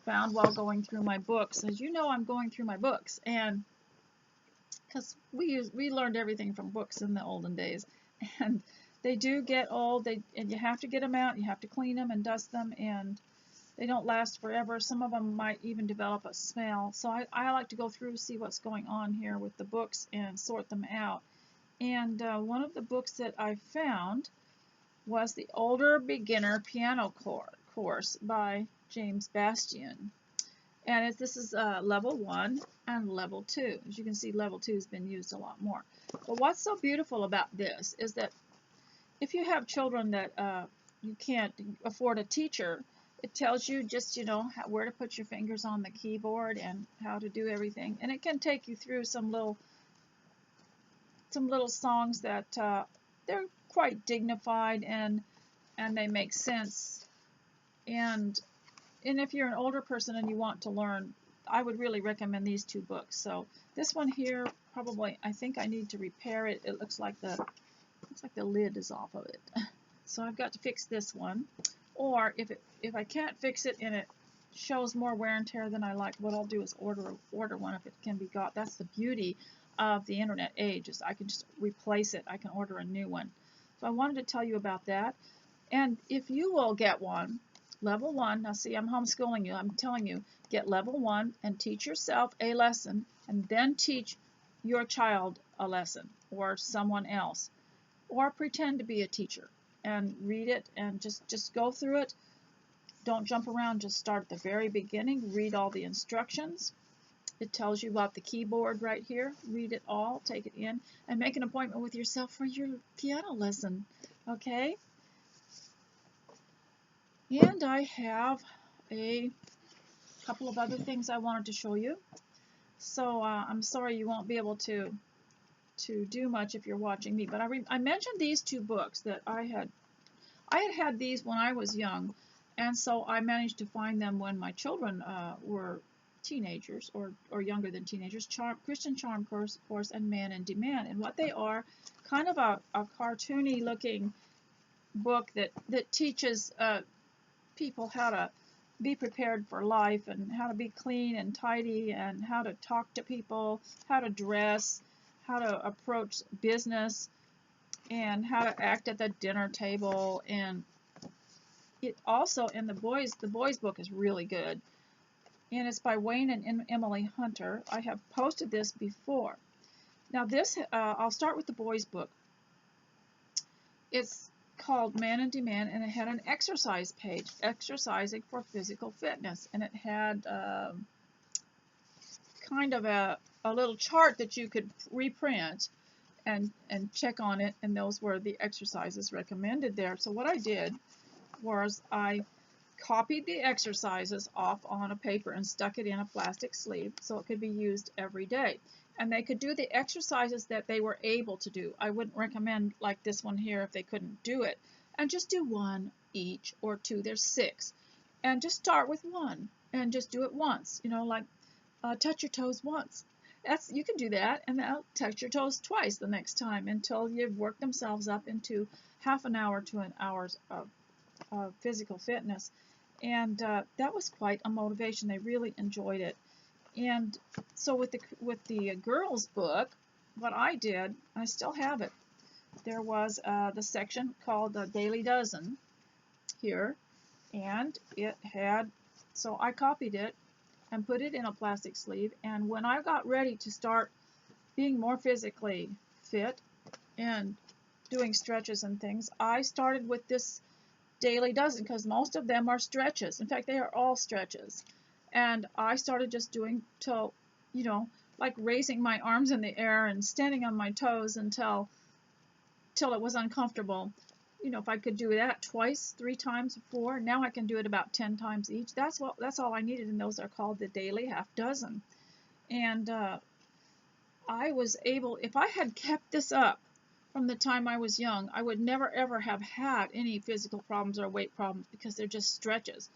found while going through my books. As you know, I'm going through my books, and because we learned everything from books in the olden days, and they do get old, and you have to get them out, you have to clean them and dust them, and they don't last forever. Some of them might even develop a smell. So I like to go through, see what's going on here with the books and sort them out. And one of the books that I found was the Older Beginner Piano Course by James Bastian. And this is level 1 and level 2. As you can see, level 2 has been used a lot more. But what's so beautiful about this is that if you have children that you can't afford a teacher, it tells you just, where to put your fingers on the keyboard and how to do everything. And it can take you through some little songs that they're quite dignified and they make sense. And if you're an older person and you want to learn, I would really recommend these two books. So this one here, probably, I think I need to repair it. It looks like the lid is off of it. So I've got to fix this one. Or if I can't fix it and it shows more wear and tear than I like, what I'll do is order one if it can be got. That's the beauty of the internet age, is I can just replace it. I can order a new one. So I wanted to tell you about that. And if you will get one, level 1, now see, I'm homeschooling you. I'm telling you, get level 1 and teach yourself a lesson, and then teach your child a lesson or someone else, or pretend to be a teacher and read it and just go through it. Don't jump around, just start at the very beginning, read all the instructions. It tells you about the keyboard right here. Read it all, take it in, and make an appointment with yourself for your piano lesson, okay? And I have a couple of other things I wanted to show you. So I'm sorry you won't be able to do much if you're watching me, but I mentioned these two books that I had these when I was young, and so I managed to find them when my children were teenagers or younger than teenagers. Christian Charm Course and Man in Demand. And what they are, kind of a cartoony looking book that teaches people how to be prepared for life and how to be clean and tidy and how to talk to people, how to dress, how to approach business, and how to act at the dinner table. And it also, in the boys book is really good, and it's by Wayne and Emily Hunter. I have posted this before. Now this, I'll start with the boys book. It's called Man in Demand, and it had an exercise page, exercising for physical fitness, and it had kind of a little chart that you could reprint and check on it, and those were the exercises recommended there. So what I did was I copied the exercises off on a paper and stuck it in a plastic sleeve so it could be used every day. And they could do the exercises that they were able to do. I wouldn't recommend like this one here if they couldn't do it. And just do one each or two. There's 6. And just start with one and just do it once. Like touch your toes once. You can do that, and then touch your toes twice the next time until you've worked themselves up into half an hour to an hour of physical fitness. And that was quite a motivation. They really enjoyed it. And so with the girls book, what I did, I still have it. There was the section called the Daily Dozen here, and it had, so I copied it and put it in a plastic sleeve. And when I got ready to start being more physically fit and doing stretches and things, I started with this Daily Dozen because most of them are stretches. In fact, they are all stretches. And I started just doing till, you know, like raising my arms in the air and standing on my toes until it was uncomfortable. You know, if I could do that twice, 3 times, 4, now I can do it about 10 times each. That's all I needed, and those are called the Daily Half Dozen. And I was able, if I had kept this up from the time I was young, I would never ever have had any physical problems or weight problems because they're just stretches.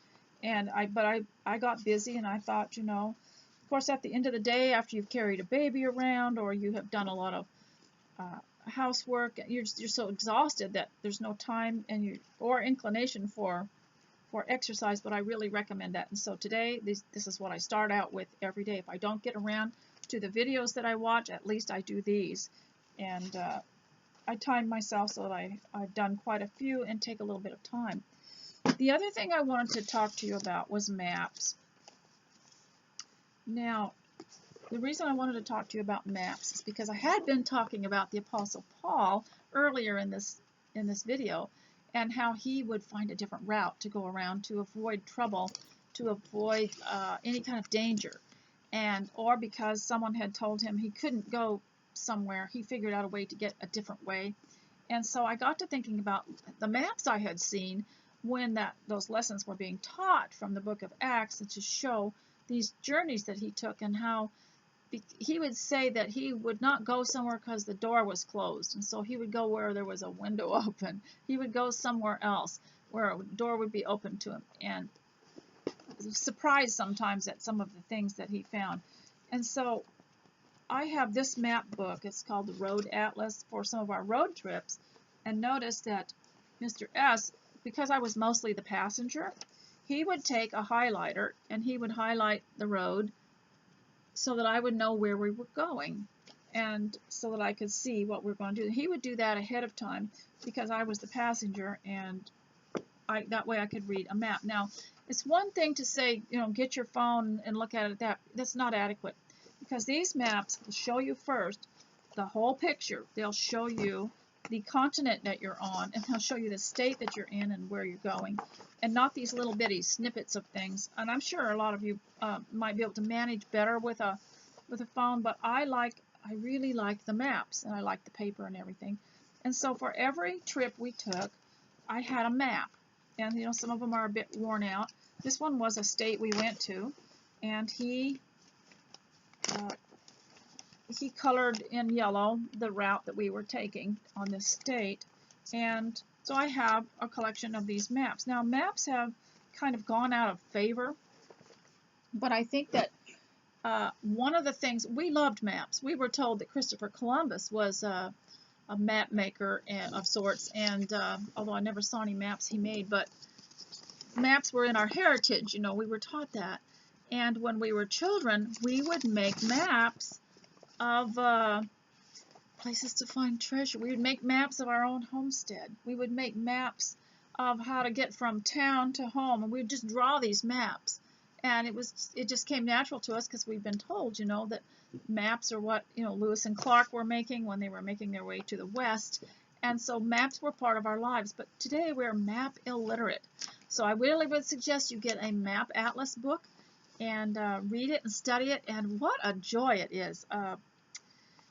And I got busy, and I thought, you know, of course, at the end of the day, after you've carried a baby around or you have done a lot of housework, you're so exhausted that there's no time or inclination for exercise. But I really recommend that. And so today, this is what I start out with every day. If I don't get around to the videos that I watch, at least I do these. And I time myself so that I've done quite a few and take a little bit of time. The other thing I wanted to talk to you about was maps. Now, the reason I wanted to talk to you about maps is because I had been talking about the Apostle Paul earlier in this video, and how he would find a different route to go around to avoid trouble, to avoid any kind of danger, or because someone had told him he couldn't go somewhere, he figured out a way to get a different way. And so I got to thinking about the maps I had seen when those lessons were being taught from the book of Acts, and to show these journeys that he took, and how he would say that he would not go somewhere because the door was closed, and so he would go where there was a window open. He would go somewhere else where a door would be open to him, and surprised sometimes at some of the things that he found. And so I have this map book. It's called the Road Atlas for some of our road trips. And notice that Mr. S, because I was mostly the passenger, he would take a highlighter and he would highlight the road so that I would know where we were going, and so that I could see what we were going to do. He would do that ahead of time because I was the passenger, and that way I could read a map. Now, it's one thing to say, you know, get your phone and look at it. That's not adequate, because these maps will show you first the whole picture. They'll show you the continent that you're on, and they'll show you the state that you're in and where you're going, and not these little bitty snippets of things. And I'm sure a lot of you might be able to manage better with a phone, but I really like the maps, and I like the paper and everything. And so for every trip we took, I had a map, and you know, some of them are a bit worn out. This one was a state we went to, and he colored in yellow the route that we were taking on this state. And so I have a collection of these maps. Now, maps have kind of gone out of favor, but I think that one of the things, we loved maps. We were told that Christopher Columbus was a map maker of sorts, and although I never saw any maps he made, but maps were in our heritage, you know, we were taught that. And when we were children, we would make maps of places to find treasure. We would make maps of our own homestead. We would make maps of how to get from town to home, and we would just draw these maps. And it just came natural to us because we've been told, you know, that maps are what, you know, Lewis and Clark were making when they were making their way to the West. And so maps were part of our lives. But today we're map illiterate. So I really would suggest you get a map atlas book and read it and study it. And what a joy it is.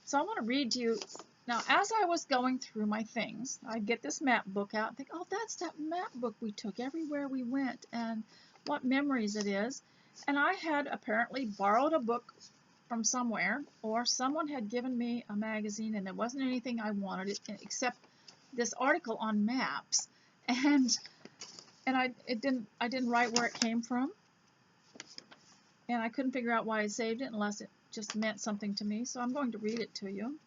So I want to read to you. Now, as I was going through my things, I'd get this map book out and think, oh, that's that map book we took everywhere we went, and what memories it is. And I had apparently borrowed a book from somewhere, or someone had given me a magazine, and there wasn't anything I wanted except this article on maps. And I didn't write where it came from, and I couldn't figure out why I saved it unless it just meant something to me. So I'm going to read it to you.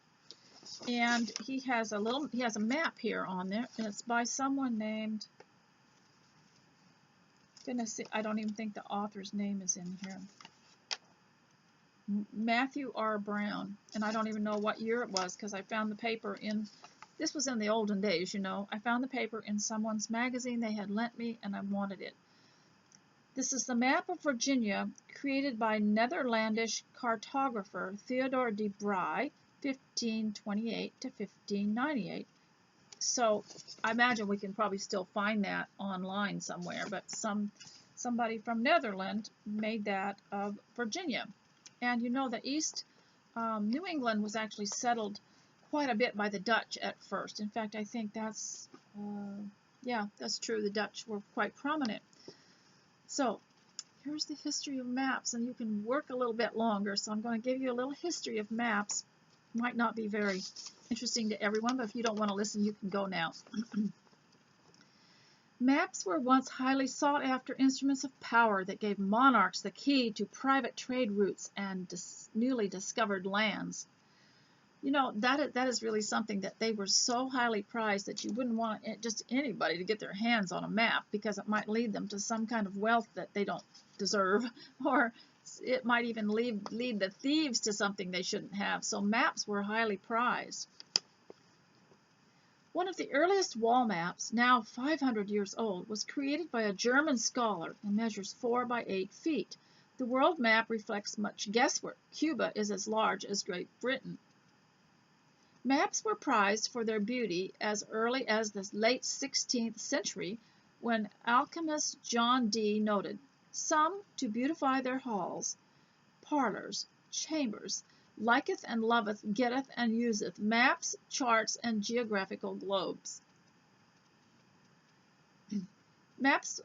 And he has a map here on there, and it's by someone named, goodness, I don't even think the author's name is in here. Matthew R. Brown, and I don't even know what year it was because I found the paper in, this was in the olden days, you know. I found the paper in someone's magazine they had lent me, and I wanted it. This is the map of Virginia created by Netherlandish cartographer Theodore de Bry, 1528 to 1598. So I imagine we can probably still find that online somewhere, but somebody from Netherlands made that of Virginia. And you know, the East, New England was actually settled quite a bit by the Dutch at first. In fact, I think that's, yeah, that's true. The Dutch were quite prominent. So here's the history of maps, and you can work a little bit longer. So I'm going to give you a little history of maps. Might not be very interesting to everyone, but if you don't want to listen, you can go now. Maps were once highly sought-after instruments of power that gave monarchs the key to private trade routes and newly discovered lands. You know, that is really something that they were so highly prized that you wouldn't want just anybody to get their hands on a map, because it might lead them to some kind of wealth that they don't deserve, or it might even lead the thieves to something they shouldn't have. So maps were highly prized. One of the earliest wall maps, now 500 years old, was created by a German scholar and measures 4 by 8 feet. The world map reflects much guesswork. Cuba is as large as Great Britain. Maps were prized for their beauty as early as the late 16th century, when alchemist John Dee noted, "Some, to beautify their halls, parlors, chambers, liketh and loveth, getteth and useth maps, charts, and geographical globes." Maps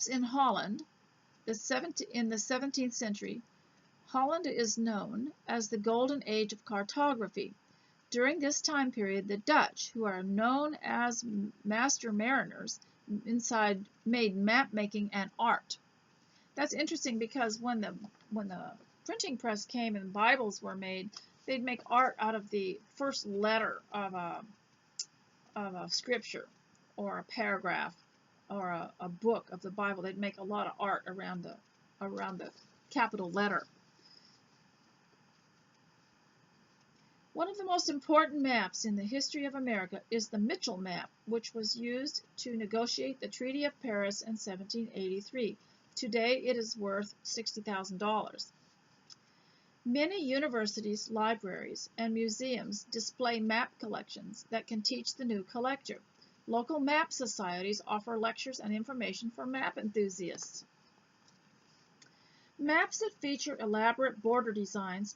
in Holland, in the 17th century. Holland is known as the golden age of cartography. During this time period, the Dutch, who are known as master mariners, made map making an art. That's interesting, because when the printing press came and Bibles were made, they'd make art out of the first letter of a scripture or a paragraph or a book of the Bible. They'd make a lot of art around the capital letter. One of the most important maps in the history of America is the Mitchell map, which was used to negotiate the Treaty of Paris in 1783. Today it is worth $60,000. Many universities, libraries, and museums display map collections that can teach the new collector. Local map societies offer lectures and information for map enthusiasts. Maps that feature elaborate border designs,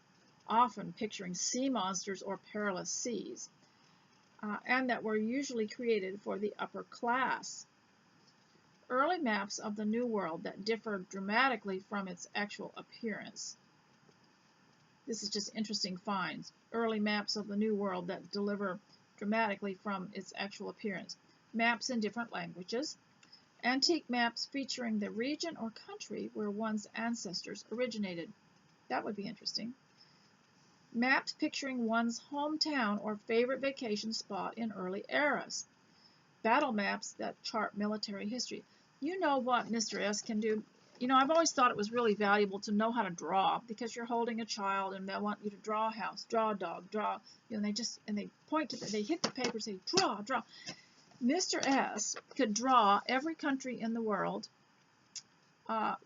often picturing sea monsters or perilous seas, and that were usually created for the upper class. Early maps of the New World that differ dramatically from its actual appearance. This is just interesting finds. Early maps of the New World that differ dramatically from its actual appearance. Maps in different languages. Antique maps featuring the region or country where one's ancestors originated. That would be interesting. Maps picturing one's hometown or favorite vacation spot in early eras. Battle maps that chart military history. You know what Mr. S can do? You know, I've always thought it was really valuable to know how to draw, because you're holding a child and they'll want you to draw a house, draw a dog, draw, you know, they point to they hit the paper and say, draw, draw. Mr. S could draw every country in the world.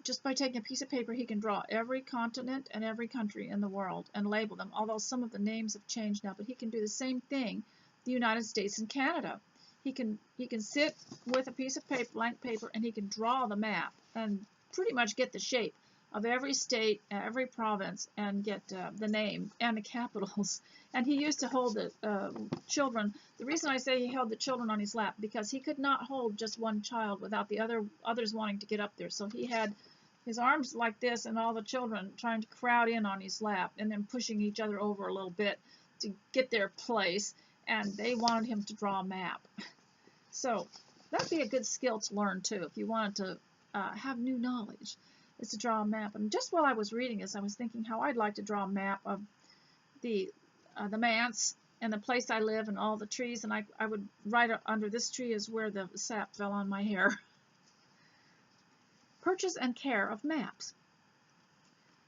Just by taking a piece of paper, he can draw every continent and every country in the world and label them, although some of the names have changed now, but he can do the same thing, the United States and Canada. He can sit with a piece of paper, blank paper, and he can draw the map and pretty much get the shape of every state, every province, and get the name and the capitals. And he used to hold the children. The reason I say he held the children on his lap, because he could not hold just one child without the others wanting to get up there. So he had his arms like this and all the children trying to crowd in on his lap and then pushing each other over a little bit to get their place. And they wanted him to draw a map. So that'd be a good skill to learn too if you wanted to have new knowledge, is to draw a map. And just while I was reading this, I was thinking how I'd like to draw a map of the manse and the place I live and all the trees, and I would write under this tree is where the sap fell on my hair. Purchase and care of maps.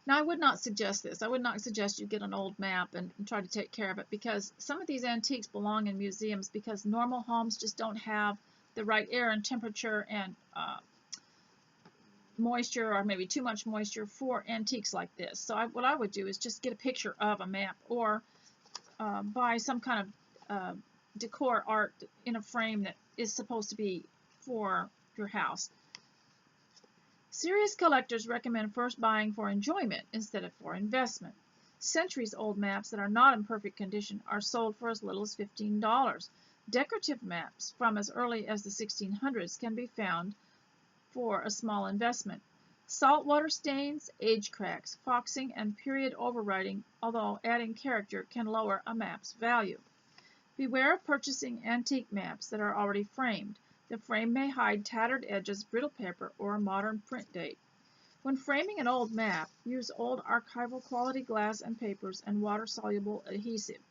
Now, I would not suggest this. I would not suggest you get an old map and try to take care of it, because some of these antiques belong in museums because normal homes just don't have the right air and temperature and moisture, or maybe too much moisture for antiques like this. So what I would do is just get a picture of a map, or buy some kind of decor art in a frame that is supposed to be for your house. Serious collectors recommend first buying for enjoyment instead of for investment. Centuries-old maps that are not in perfect condition are sold for as little as $15. Decorative maps from as early as the 1600s can be found for a small investment. Saltwater stains, age cracks, foxing, and period overwriting, although adding character, can lower a map's value. Beware of purchasing antique maps that are already framed. The frame may hide tattered edges, brittle paper, or a modern print date. When framing an old map, use old archival quality glass and papers and water-soluble adhesive.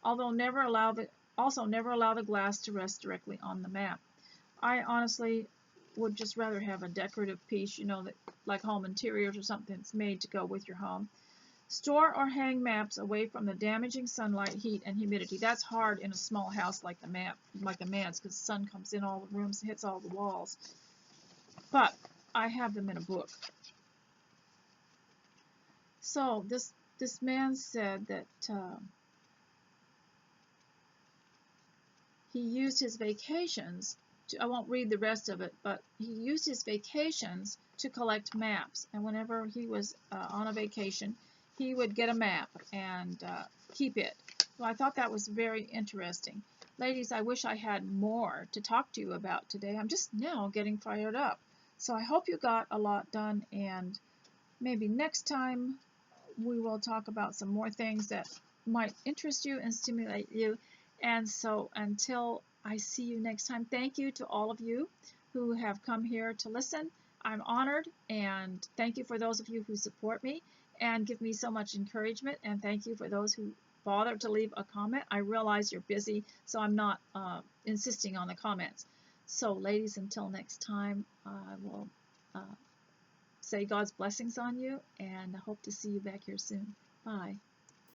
Also, never allow the glass to rest directly on the map. I honestly would just rather have a decorative piece, that like home interiors or something that's made to go with your home. Store or hang maps away from the damaging sunlight, heat, and humidity. That's hard in a small house like the man's, because the sun comes in all the rooms and hits all the walls. But I have them in a book. So this man said that he used his vacations I won't read the rest of it, but he used his vacations to collect maps. And whenever he was on a vacation, he would get a map and keep it. So I thought that was very interesting. Ladies, I wish I had more to talk to you about today. I'm just now getting fired up. So I hope you got a lot done, and maybe next time we will talk about some more things that might interest you and stimulate you. And so until I see you next time, thank you to all of you who have come here to listen. I'm honored, and thank you for those of you who support me and give me so much encouragement, and thank you for those who bother to leave a comment. I realize you're busy, so I'm not insisting on the comments. So ladies, until next time, I will say God's blessings on you, and I hope to see you back here soon. Bye.